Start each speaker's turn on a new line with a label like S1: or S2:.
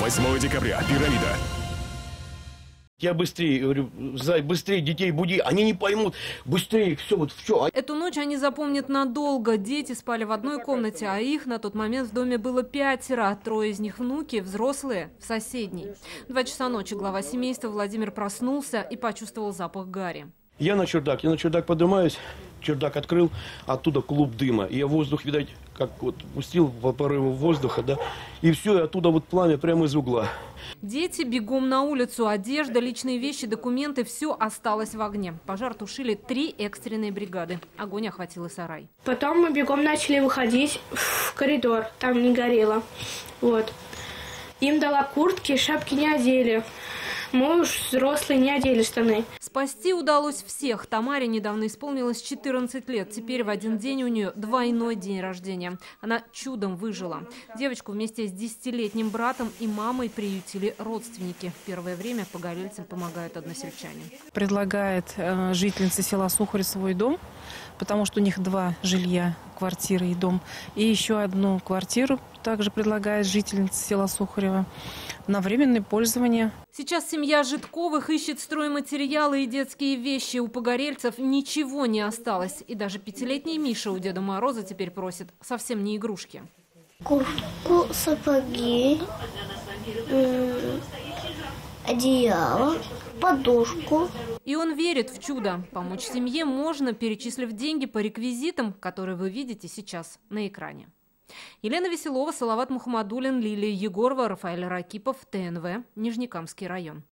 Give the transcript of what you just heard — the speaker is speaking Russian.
S1: 8 декабря. Пирамида.
S2: Я быстрее, говорю, Зай, быстрее детей буди, они не поймут, быстрее, все, вот все.
S3: Эту ночь они запомнят надолго. Дети спали в одной комнате, а их на тот момент в доме было 5. 3 из них внуки, взрослые в соседней. 2 часа ночи глава семейства Владимир проснулся и почувствовал запах гари.
S2: Я на чердак поднимаюсь, чердак открыл, оттуда клуб дыма. И я воздух, видать, как вот пустил по порыву воздуха, да, и все, и оттуда вот пламя прямо из угла.
S3: Дети бегом на улицу. Одежда, личные вещи, документы – все осталось в огне. Пожар тушили 3 экстренные бригады. Огонь охватил и сарай.
S4: Потом мы бегом начали выходить в коридор. Там не горело. Вот. Им дала куртки, шапки не одели. Мы уж взрослые не одели штаны.
S3: Спасти удалось всех. Тамаре недавно исполнилось 14 лет. Теперь в один день у нее двойной день рождения. Она чудом выжила. Девочку вместе с 10-летним братом и мамой приютили родственники. В первое время погорельцам помогают односельчане.
S5: Предлагает жительница села Сухарь свой дом, потому что у них 2 жилья, квартира и дом. И еще одну квартиру также предлагает жительница села Сухарева на временное пользование.
S3: Сейчас семья Житковых ищет стройматериалы и детские вещи. У погорельцев ничего не осталось. И даже 5-летний Миша у Деда Мороза теперь просит совсем не игрушки.
S6: Куртку, сапоги, одеяло, подушку.
S3: И он верит в чудо. Помочь семье можно, перечислив деньги по реквизитам, которые вы видите сейчас на экране. Елена Веселова, Салават Мухаммадуллин, Лилия Егорова, Рафаэль Ракипов, ТНВ, Нижнекамский район.